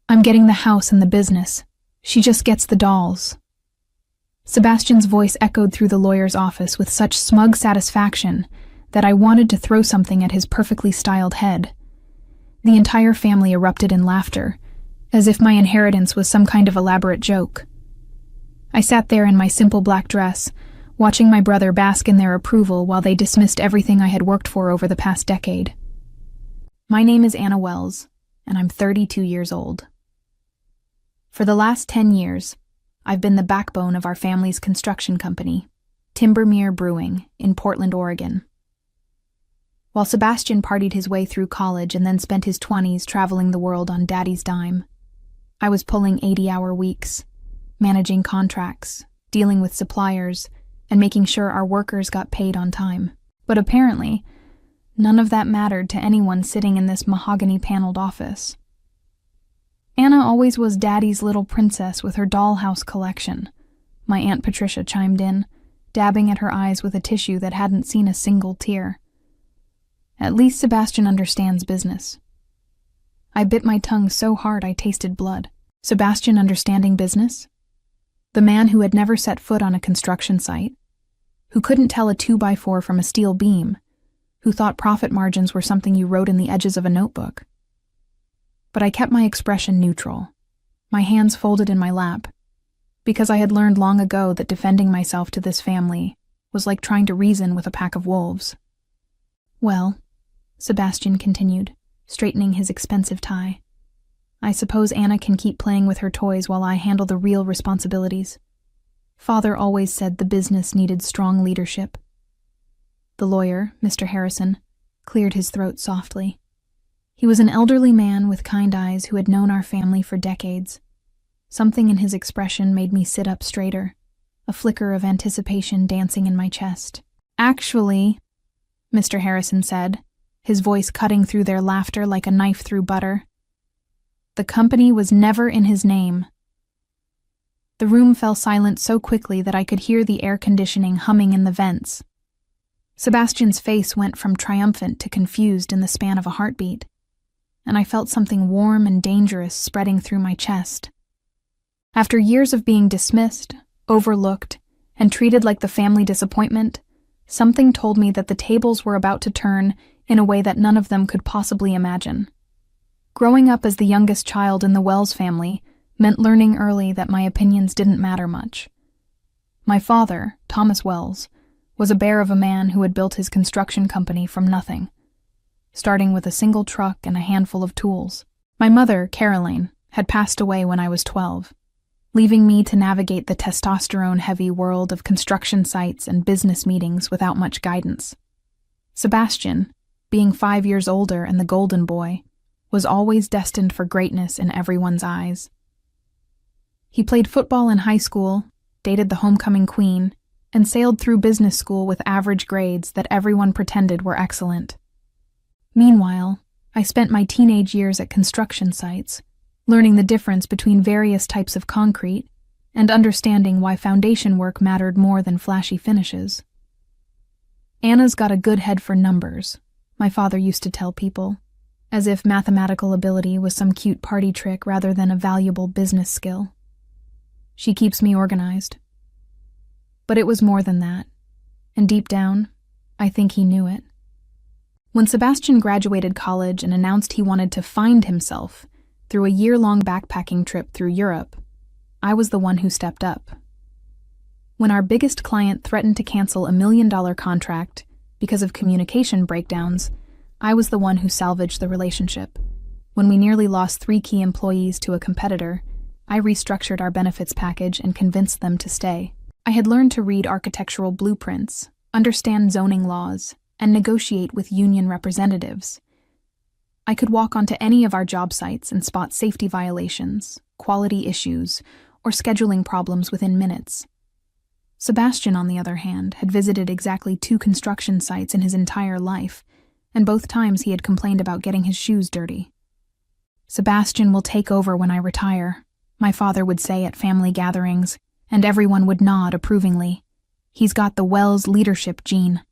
I'm getting the house and the business. She just gets the dolls. Sebastian's voice echoed through the lawyer's office with such smug satisfaction that I wanted to throw something at his perfectly styled head. The entire family erupted in laughter, as if my inheritance was some kind of elaborate joke. I sat there in my simple black dress, watching my brother bask in their approval while they dismissed everything I had worked for over the past decade. My name is Anna Wells, and I'm 32 years old. For the last 10 years, I've been the backbone of our family's construction company, Timbermere Brewing, in Portland, Oregon. While Sebastian partied his way through college and then spent his 20s traveling the world on daddy's dime, I was pulling 80-hour weeks, managing contracts, dealing with suppliers, and making sure our workers got paid on time. But apparently, none of that mattered to anyone sitting in this mahogany-paneled office. Anna always was Daddy's little princess with her dollhouse collection, my Aunt Patricia chimed in, dabbing at her eyes with a tissue that hadn't seen a single tear. At least Sebastian understands business. I bit my tongue so hard I tasted blood. Sebastian understanding business? The man who had never set foot on a construction site, who couldn't tell a 2x4 from a steel beam, who thought profit margins were something you wrote in the edges of a notebook. But I kept my expression neutral, my hands folded in my lap, because I had learned long ago that defending myself to this family was like trying to reason with a pack of wolves. Well, Sebastian continued, straightening his expensive tie, I suppose Anna can keep playing with her toys while I handle the real responsibilities. Father always said the business needed strong leadership. The lawyer, Mr. Harrison, cleared his throat softly. He was an elderly man with kind eyes who had known our family for decades. Something in his expression made me sit up straighter, a flicker of anticipation dancing in my chest. Actually, Mr. Harrison said, his voice cutting through their laughter like a knife through butter, the company was never in his name. The room fell silent so quickly that I could hear the air conditioning humming in the vents. Sebastian's face went from triumphant to confused in the span of a heartbeat, and I felt something warm and dangerous spreading through my chest. After years of being dismissed, overlooked, and treated like the family disappointment, something told me that the tables were about to turn in a way that none of them could possibly imagine. Growing up as the youngest child in the Wells family meant learning early that my opinions didn't matter much. My father, Thomas Wells, was a bear of a man who had built his construction company from nothing, starting with a single truck and a handful of tools. My mother, Caroline, had passed away when I was 12, leaving me to navigate the testosterone-heavy world of construction sites and business meetings without much guidance. Sebastian, being 5 years older and the golden boy, was always destined for greatness in everyone's eyes. He played football in high school, dated the homecoming queen, and sailed through business school with average grades that everyone pretended were excellent. Meanwhile, I spent my teenage years at construction sites, learning the difference between various types of concrete and understanding why foundation work mattered more than flashy finishes. Anna's got a good head for numbers, my father used to tell people, as if mathematical ability was some cute party trick rather than a valuable business skill. She keeps me organized. But it was more than that, and deep down, I think he knew it. When Sebastian graduated college and announced he wanted to find himself through a year-long backpacking trip through Europe, I was the one who stepped up. When our biggest client threatened to cancel $1 million contract because of communication breakdowns, I was the one who salvaged the relationship. When we nearly lost 3 key employees to a competitor, I restructured our benefits package and convinced them to stay. I had learned to read architectural blueprints, understand zoning laws, and negotiate with union representatives. I could walk onto any of our job sites and spot safety violations, quality issues, or scheduling problems within minutes. Sebastian, on the other hand, had visited exactly 2 construction sites in his entire life, and both times he had complained about getting his shoes dirty. Sebastian will take over when I retire, my father would say at family gatherings, and everyone would nod approvingly. He's got the Wells leadership gene.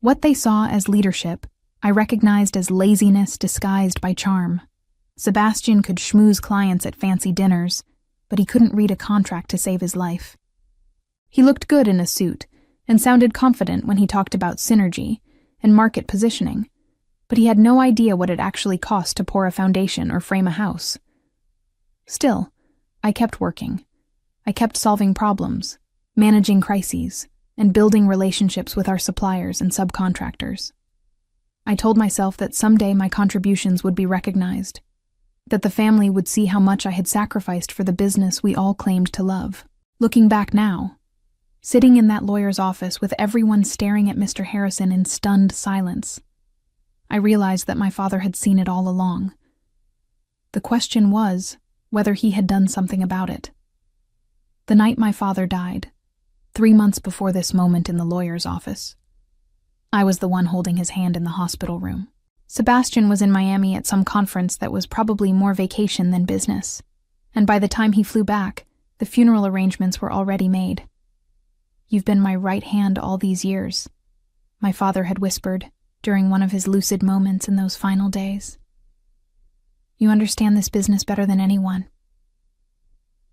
What they saw as leadership, I recognized as laziness disguised by charm. Sebastian could schmooze clients at fancy dinners, but he couldn't read a contract to save his life. He looked good in a suit and sounded confident when he talked about synergy and market positioning, but he had no idea what it actually cost to pour a foundation or frame a house. Still, I kept working. I kept solving problems, managing crises, and building relationships with our suppliers and subcontractors. I told myself that someday my contributions would be recognized, that the family would see how much I had sacrificed for the business we all claimed to love. Looking back now, sitting in that lawyer's office with everyone staring at Mr. Harrison in stunned silence, I realized that my father had seen it all along. The question was whether he had done something about it. The night my father died, 3 months before this moment in the lawyer's office, I was the one holding his hand in the hospital room. Sebastian was in Miami at some conference that was probably more vacation than business, and by the time he flew back, the funeral arrangements were already made. "You've been my right hand all these years," my father had whispered during one of his lucid moments in those final days. "You understand this business better than anyone."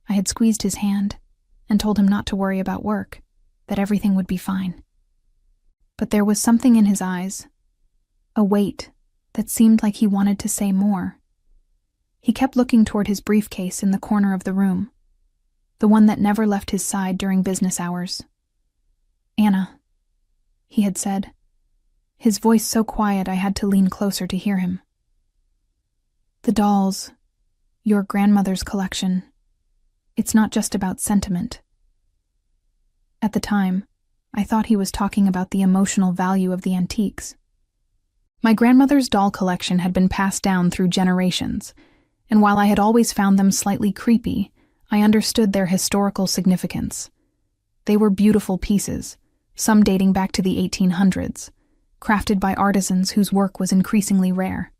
I had squeezed his hand and told him not to worry about work, that everything would be fine. But there was something in his eyes, a weight that seemed like he wanted to say more. He kept looking toward his briefcase in the corner of the room, the one that never left his side during business hours. "Anna," he had said, his voice so quiet I had to lean closer to hear him. "The dolls, your grandmother's collection, it's not just about sentiment." At the time, I thought he was talking about the emotional value of the antiques. My grandmother's doll collection had been passed down through generations, and while I had always found them slightly creepy, I understood their historical significance. They were beautiful pieces, some dating back to the 1800s, crafted by artisans whose work was increasingly rare.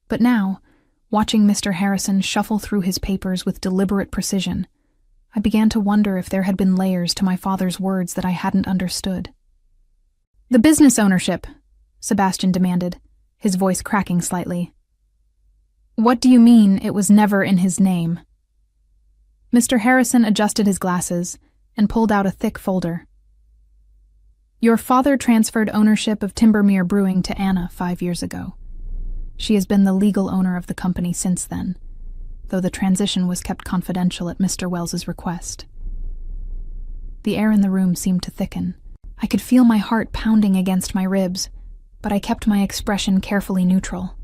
But now, watching Mr. Harrison shuffle through his papers with deliberate precision, I began to wonder if there had been layers to my father's words that I hadn't understood. "The business ownership," Sebastian demanded, his voice cracking slightly. "What do you mean it was never in his name?" Mr. Harrison adjusted his glasses and pulled out a thick folder. "Your father transferred ownership of Timbermere Brewing to Anna 5 years ago. She has been the legal owner of the company since then, though the transition was kept confidential at Mr. Wells's request." The air in the room seemed to thicken. I could feel my heart pounding against my ribs, but I kept my expression carefully neutral.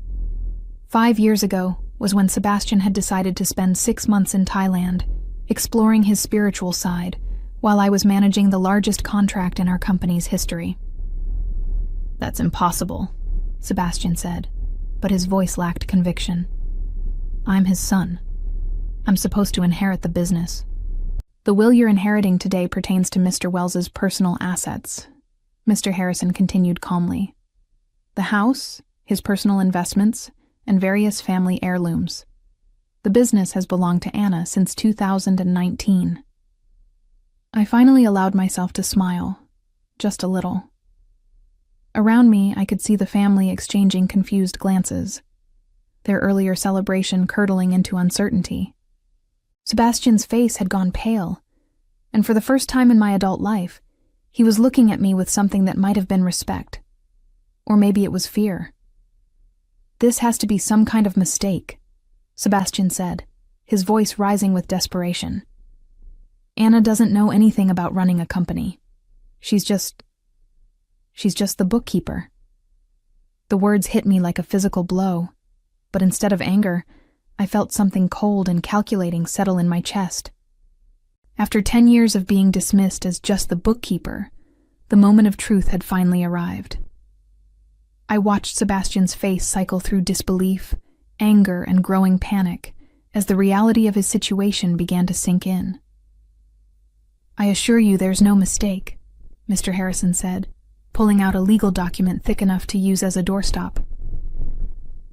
5 years ago was when Sebastian had decided to spend 6 months in Thailand, exploring his spiritual side, while I was managing the largest contract in our company's history. "That's impossible," Sebastian said, but his voice lacked conviction. "I'm his son. I'm supposed to inherit the business. The will you're inheriting today pertains to Mr. Wells's personal assets," Mr. Harrison continued calmly. "The house, his personal investments, and various family heirlooms. The business has belonged to Anna since 2019. I finally allowed myself to smile, just a little. Around me, I could see the family exchanging confused glances, their earlier celebration curdling into uncertainty. Sebastian's face had gone pale, and for the first time in my adult life, he was looking at me with something that might have been respect. Or maybe it was fear. "This has to be some kind of mistake," Sebastian said, his voice rising with desperation. "Anna doesn't know anything about running a company. She's just the bookkeeper." The words hit me like a physical blow, but instead of anger, I felt something cold and calculating settle in my chest. After 10 years of being dismissed as just the bookkeeper, the moment of truth had finally arrived. I watched Sebastian's face cycle through disbelief, anger, and growing panic as the reality of his situation began to sink in. "I assure you there's no mistake," Mr. Harrison said, pulling out a legal document thick enough to use as a doorstop.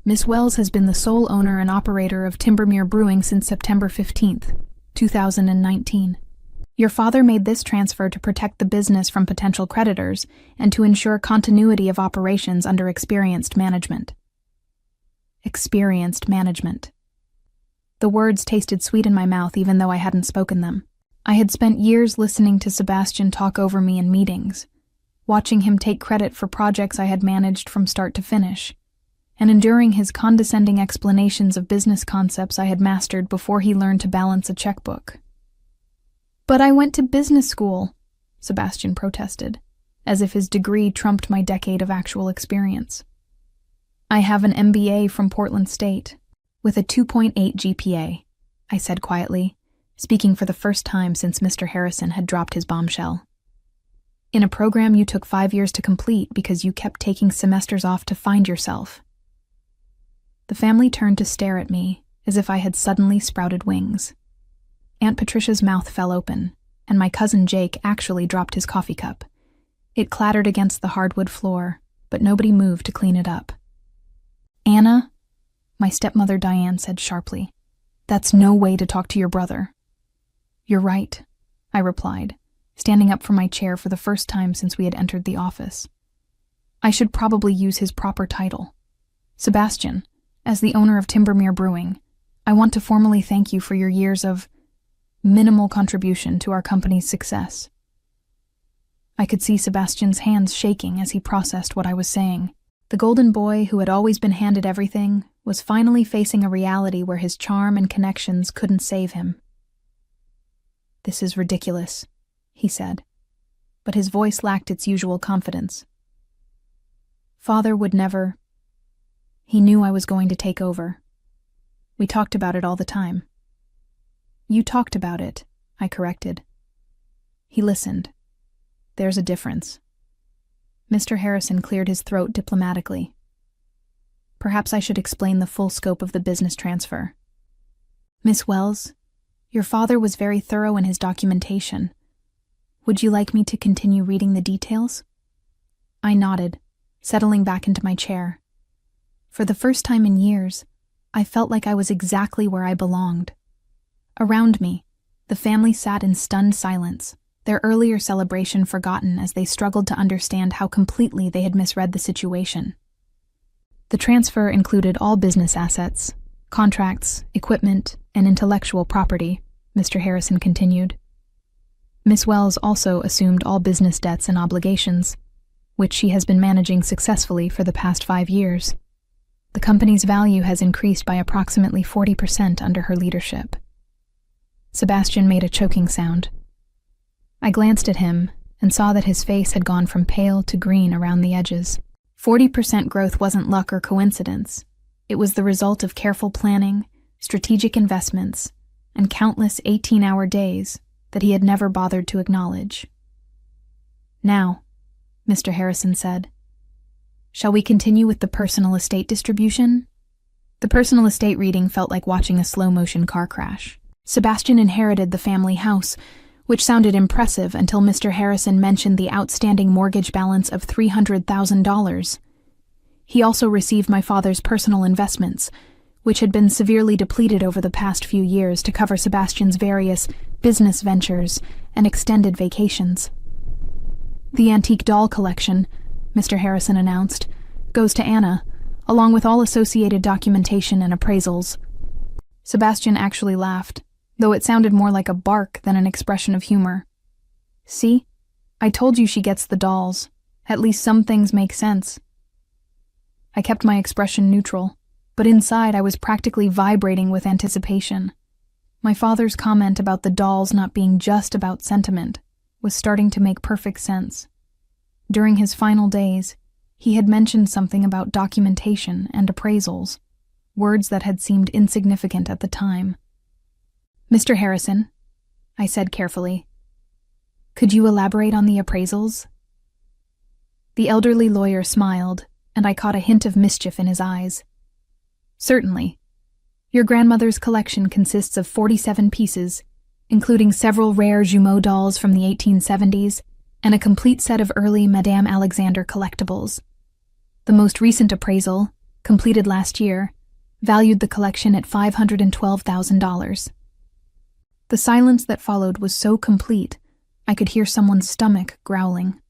"Miss Wells has been the sole owner and operator of Timbermere Brewing since September 15th, 2019. Your father made this transfer to protect the business from potential creditors and to ensure continuity of operations under experienced management." experienced management. The words tasted sweet in my mouth even though I hadn't spoken them. I had spent years listening to Sebastian talk over me in meetings, watching him take credit for projects I had managed from start to finish, and enduring his condescending explanations of business concepts I had mastered before he learned to balance a checkbook. "But I went to business school," Sebastian protested, as if his degree trumped my decade of actual experience. "I have an MBA from Portland State, with a 2.8 GPA, I said quietly, speaking for the first time since Mr. Harrison had dropped his bombshell. "In a program you took 5 years to complete because you kept taking semesters off to find yourself." The family turned to stare at me, as if I had suddenly sprouted wings. Aunt Patricia's mouth fell open, and my cousin Jake actually dropped his coffee cup. It clattered against the hardwood floor, but nobody moved to clean it up. "Anna," my stepmother Diane said sharply, "that's no way to talk to your brother." "You're right," I replied, standing up from my chair for the first time since we had entered the office. "I should probably use his proper title. Sebastian, as the owner of Timbermere Brewing, I want to formally thank you for your years of minimal contribution to our company's success." I could see Sebastian's hands shaking as he processed what I was saying. The golden boy who had always been handed everything was finally facing a reality where his charm and connections couldn't save him. "This is ridiculous," he said, but his voice lacked its usual confidence. "Father would never. He knew I was going to take over. We talked about it all the time." "You talked about it," I corrected. He listened. "There's a difference." Mr. Harrison cleared his throat diplomatically. "Perhaps I should explain the full scope of the business transfer. Miss Wells, your father was very thorough in his documentation. Would you like me to continue reading the details?" I nodded, settling back into my chair. For the first time in years, I felt like I was exactly where I belonged. Around me, the family sat in stunned silence, their earlier celebration forgotten as they struggled to understand how completely they had misread the situation. The transfer included all business assets, contracts, equipment, and intellectual property, Mr. Harrison continued. Miss Wells also assumed all business debts and obligations, which she has been managing successfully for the past 5 years. The company's value has increased by approximately 40% under her leadership. Sebastian made a choking sound. I glanced at him and saw that his face had gone from pale to green around the edges. 40% growth wasn't luck or coincidence. It was the result of careful planning, strategic investments, and countless 18-hour days that he had never bothered to acknowledge. "Now," Mr. Harrison said, "shall we continue with the personal estate distribution?" The personal estate reading felt like watching a slow-motion car crash. Sebastian inherited the family house, which sounded impressive until Mr. Harrison mentioned the outstanding mortgage balance of $300,000. He also received my father's personal investments, which had been severely depleted over the past few years to cover Sebastian's various business ventures and extended vacations. "The antique doll collection," Mr. Harrison announced, "goes to Anna, along with all associated documentation and appraisals." Sebastian actually laughed, though it sounded more like a bark than an expression of humor. "See? I told you she gets the dolls. At least some things make sense." I kept my expression neutral, but inside I was practically vibrating with anticipation. My father's comment about the dolls not being just about sentiment was starting to make perfect sense. During his final days, he had mentioned something about documentation and appraisals, words that had seemed insignificant at the time. "Mr. Harrison," I said carefully, "could you elaborate on the appraisals?" The elderly lawyer smiled, and I caught a hint of mischief in his eyes. "Certainly. Your grandmother's collection consists of 47 pieces, including several rare Jumeau dolls from the 1870s and a complete set of early Madame Alexander collectibles. The most recent appraisal, completed last year, valued the collection at $512,000. The silence that followed was so complete, I could hear someone's stomach growling.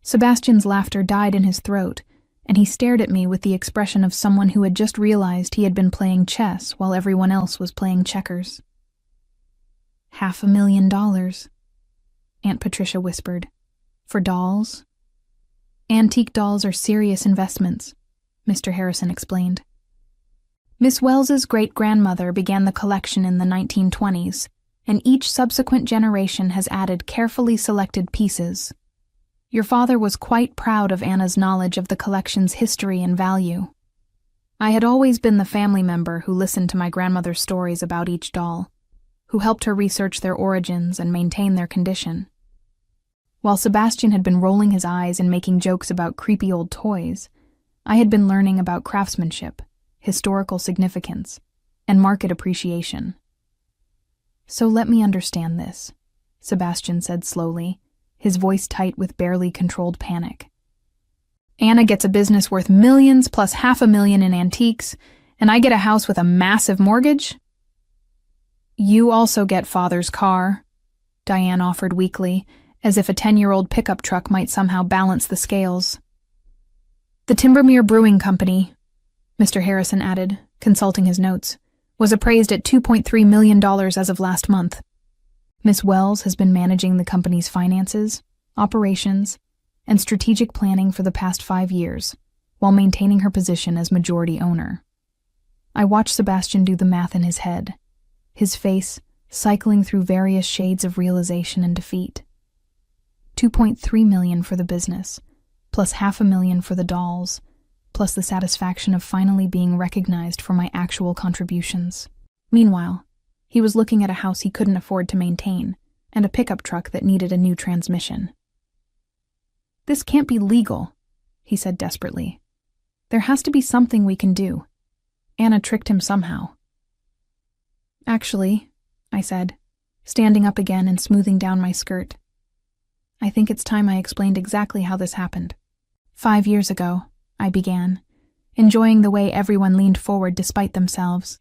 Sebastian's laughter died in his throat, and he stared at me with the expression of someone who had just realized he had been playing chess while everyone else was playing checkers. $500,000, Aunt Patricia whispered. For dolls? Antique dolls are serious investments, Mr. Harrison explained. Miss Wells's great-grandmother began the collection in the 1920s, and each subsequent generation has added carefully selected pieces. Your father was quite proud of Anna's knowledge of the collection's history and value. I had always been the family member who listened to my grandmother's stories about each doll, who helped her research their origins and maintain their condition. While Sebastian had been rolling his eyes and making jokes about creepy old toys, I had been learning about craftsmanship, historical significance, and market appreciation. So let me understand this, Sebastian said slowly, his voice tight with barely controlled panic. Anna gets a business worth millions plus $500,000 in antiques, and I get a house with a massive mortgage? You also get father's car, Diane offered weakly, as if a 10-year-old pickup truck might somehow balance the scales. The Timbermere Brewing Company, Mr. Harrison added, consulting his notes, was appraised at $2.3 million as of last month. Miss Wells has been managing the company's finances, operations, and strategic planning for the past 5 years, while maintaining her position as majority owner. I watched Sebastian do the math in his head, his face cycling through various shades of realization and defeat. $2.3 million for the business, plus $500,000 for the dolls, plus the satisfaction of finally being recognized for my actual contributions. Meanwhile, he was looking at a house he couldn't afford to maintain, and a pickup truck that needed a new transmission. This can't be legal, he said desperately. There has to be something we can do. Anna tricked him somehow. Actually, I said, standing up again and smoothing down my skirt. I think it's time I explained exactly how this happened. 5 years ago, I began, enjoying the way everyone leaned forward despite themselves.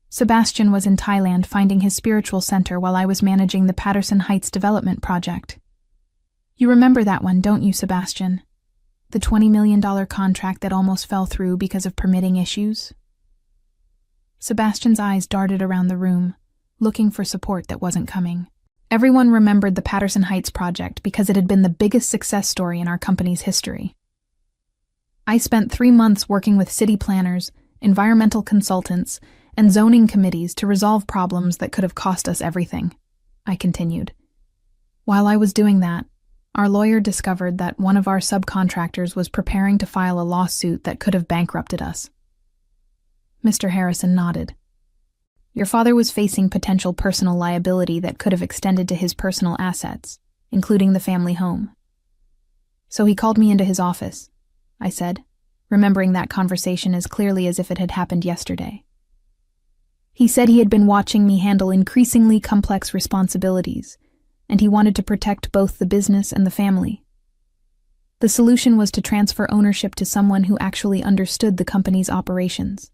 Sebastian was in Thailand finding his spiritual center while I was managing the Patterson Heights development project. You remember that one, don't you, Sebastian? The $20 million contract that almost fell through because of permitting issues? Sebastian's eyes darted around the room, looking for support that wasn't coming. Everyone remembered the Patterson Heights project because it had been the biggest success story in our company's history. I spent 3 months working with city planners, environmental consultants, and zoning committees to resolve problems that could have cost us everything, I continued. While I was doing that, our lawyer discovered that one of our subcontractors was preparing to file a lawsuit that could have bankrupted us. Mr. Harrison nodded. Your father was facing potential personal liability that could have extended to his personal assets, including the family home. So he called me into his office, I said, remembering that conversation as clearly as if it had happened yesterday. He said he had been watching me handle increasingly complex responsibilities, and he wanted to protect both the business and the family. The solution was to transfer ownership to someone who actually understood the company's operations.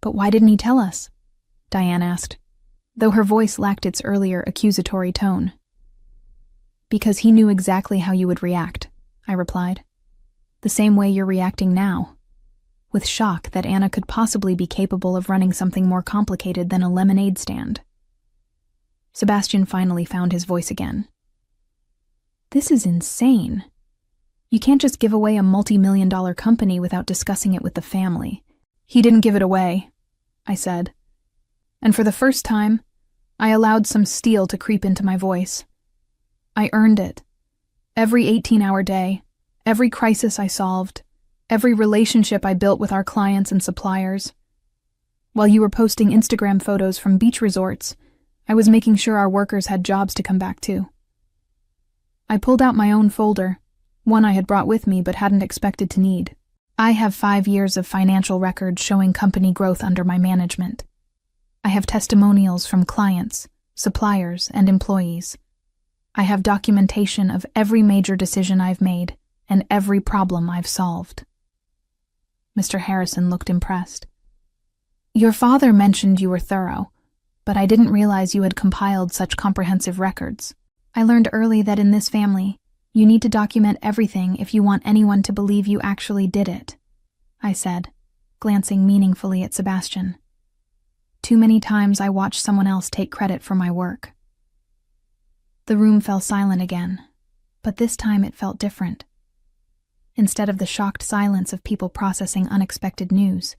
But why didn't he tell us? Diane asked, though her voice lacked its earlier accusatory tone. Because he knew exactly how you would react, I replied. The same way you're reacting now, with shock that Anna could possibly be capable of running something more complicated than a lemonade stand. Sebastian finally found his voice again. This is insane. You can't just give away a multi-million-dollar company without discussing it with the family. He didn't give it away, I said. And for the first time, I allowed some steel to creep into my voice. I earned it. Every 18-hour day, every crisis I solved, every relationship I built with our clients and suppliers. While you were posting Instagram photos from beach resorts, I was making sure our workers had jobs to come back to. I pulled out my own folder, one I had brought with me but hadn't expected to need. I have 5 years of financial records showing company growth under my management. I have testimonials from clients, suppliers, and employees. I have documentation of every major decision I've made and every problem I've solved. Mr. Harrison looked impressed. Your father mentioned you were thorough, but I didn't realize you had compiled such comprehensive records. I learned early that in this family, You need to document everything if you want anyone to believe you actually did it, I said, glancing meaningfully at Sebastian. Too many times I watched someone else take credit for my work. The room fell silent again, but this time it felt different. Instead of the shocked silence of people processing unexpected news,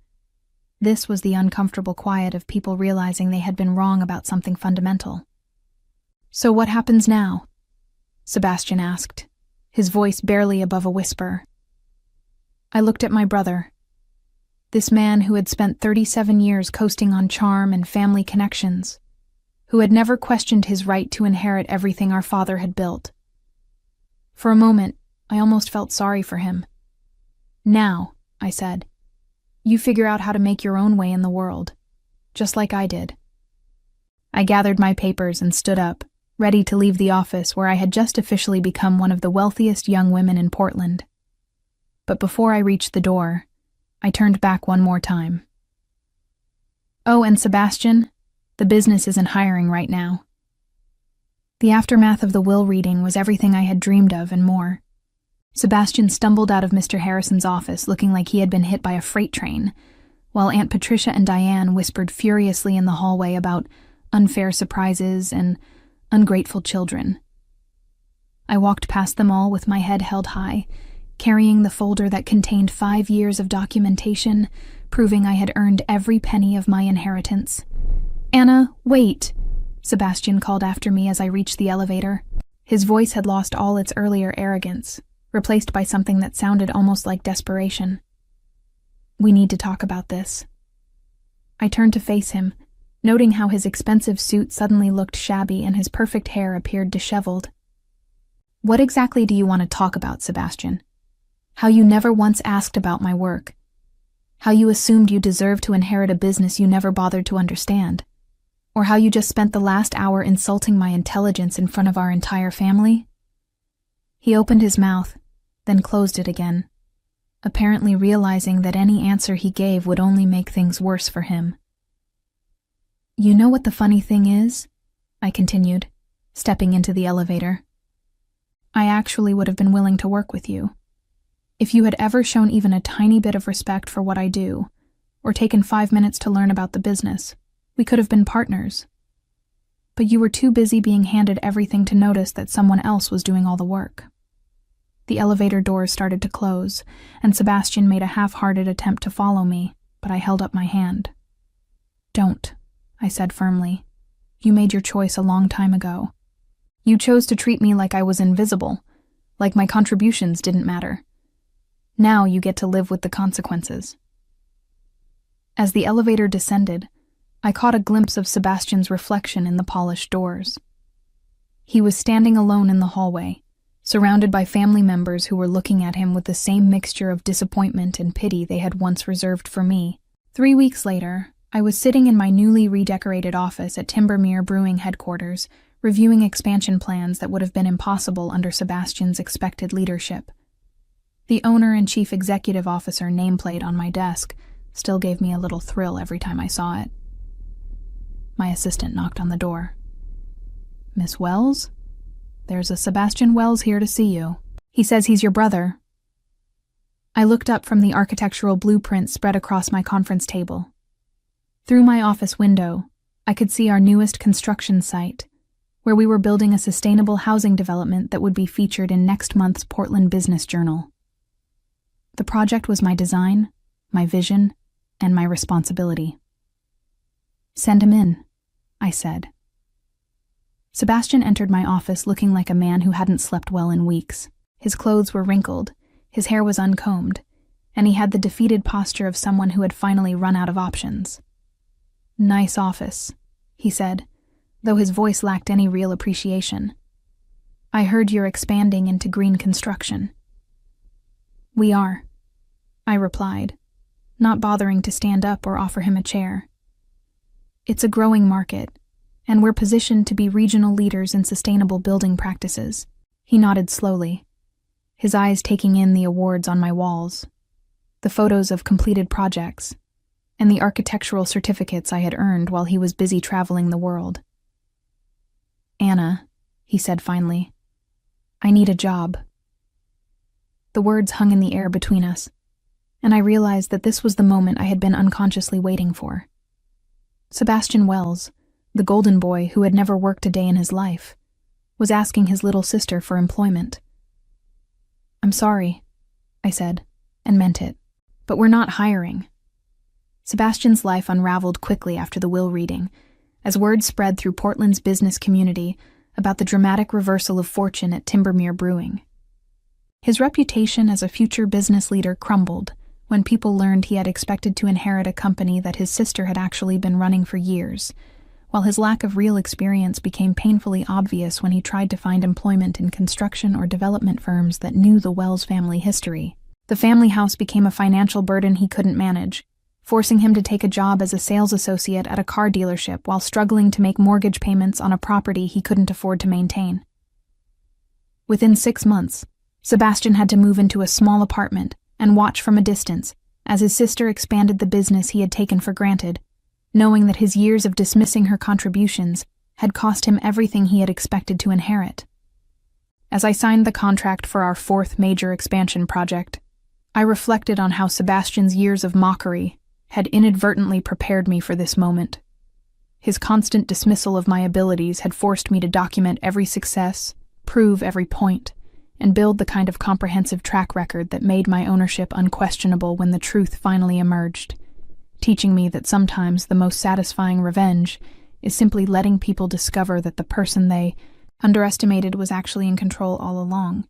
this was the uncomfortable quiet of people realizing they had been wrong about something fundamental. So what happens now? Sebastian asked, his voice barely above a whisper. I looked at my brother. This man who had spent 37 years coasting on charm and family connections, who had never questioned his right to inherit everything our father had built. For a moment, I almost felt sorry for him. Now, I said, you figure out how to make your own way in the world, just like I did. I gathered my papers and stood up, ready to leave the office where I had just officially become one of the wealthiest young women in Portland. But before I reached the door, I turned back one more time. Oh, and Sebastian, the business isn't hiring right now. The aftermath of the will reading was everything I had dreamed of and more. Sebastian stumbled out of Mr. Harrison's office looking like he had been hit by a freight train, while Aunt Patricia and Diane whispered furiously in the hallway about unfair surprises and ungrateful children. I walked past them all with my head held high, carrying the folder that contained 5 years of documentation, proving I had earned every penny of my inheritance. Anna, wait! Sebastian called after me as I reached the elevator. His voice had lost all its earlier arrogance, replaced by something that sounded almost like desperation. We need to talk about this. I turned to face him, noting how his expensive suit suddenly looked shabby and his perfect hair appeared disheveled. What exactly do you want to talk about, Sebastian? How you never once asked about my work. How you assumed you deserved to inherit a business you never bothered to understand. Or how you just spent the last hour insulting my intelligence in front of our entire family? He opened his mouth, then closed it again, apparently realizing that any answer he gave would only make things worse for him. You know what the funny thing is? I continued, stepping into the elevator. I actually would have been willing to work with you. If you had ever shown even a tiny bit of respect for what I do, or taken 5 minutes to learn about the business, we could have been partners. But you were too busy being handed everything to notice that someone else was doing all the work. The elevator doors started to close, and Sebastian made a half-hearted attempt to follow me, but I held up my hand. Don't, I said firmly. You made your choice a long time ago. You chose to treat me like I was invisible, like my contributions didn't matter. Now you get to live with the consequences. As the elevator descended, I caught a glimpse of Sebastian's reflection in the polished doors. He was standing alone in the hallway, surrounded by family members who were looking at him with the same mixture of disappointment and pity they had once reserved for me. 3 weeks later, I was sitting in my newly redecorated office at Timbermere Brewing headquarters, reviewing expansion plans that would have been impossible under Sebastian's expected leadership. The owner and chief executive officer nameplate on my desk still gave me a little thrill every time I saw it. My assistant knocked on the door. Miss Wells? There's a Sebastian Wells here to see you. He says he's your brother. I looked up from the architectural blueprint spread across my conference table. Through my office window, I could see our newest construction site, where we were building a sustainable housing development that would be featured in next month's Portland Business Journal. The project was my design, my vision, and my responsibility. Send him in, I said. Sebastian entered my office looking like a man who hadn't slept well in weeks. His clothes were wrinkled, his hair was uncombed, and he had the defeated posture of someone who had finally run out of options. Nice office, he said, though his voice lacked any real appreciation. I heard you're expanding into green construction. We are, I replied, not bothering to stand up or offer him a chair. It's a growing market, and we're positioned to be regional leaders in sustainable building practices. He nodded slowly, his eyes taking in the awards on my walls, the photos of completed projects, and the architectural certificates I had earned while he was busy traveling the world. Anna, he said finally, I need a job. The words hung in the air between us, and I realized that this was the moment I had been unconsciously waiting for. Sebastian Wells, the golden boy who had never worked a day in his life, was asking his little sister for employment. "I'm sorry," I said, and meant it, "but we're not hiring." Sebastian's life unraveled quickly after the will reading, as word spread through Portland's business community about the dramatic reversal of fortune at Timbermere Brewing. His reputation as a future business leader crumbled when people learned he had expected to inherit a company that his sister had actually been running for years, while his lack of real experience became painfully obvious when he tried to find employment in construction or development firms that knew the Wells family history. The family house became a financial burden he couldn't manage, forcing him to take a job as a sales associate at a car dealership while struggling to make mortgage payments on a property he couldn't afford to maintain. Within 6 months, Sebastian had to move into a small apartment and watch from a distance as his sister expanded the business he had taken for granted, knowing that his years of dismissing her contributions had cost him everything he had expected to inherit. As I signed the contract for our 4th major expansion project, I reflected on how Sebastian's years of mockery had inadvertently prepared me for this moment. His constant dismissal of my abilities had forced me to document every success, prove every point, and build the kind of comprehensive track record that made my ownership unquestionable when the truth finally emerged, teaching me that sometimes the most satisfying revenge is simply letting people discover that the person they underestimated was actually in control all along.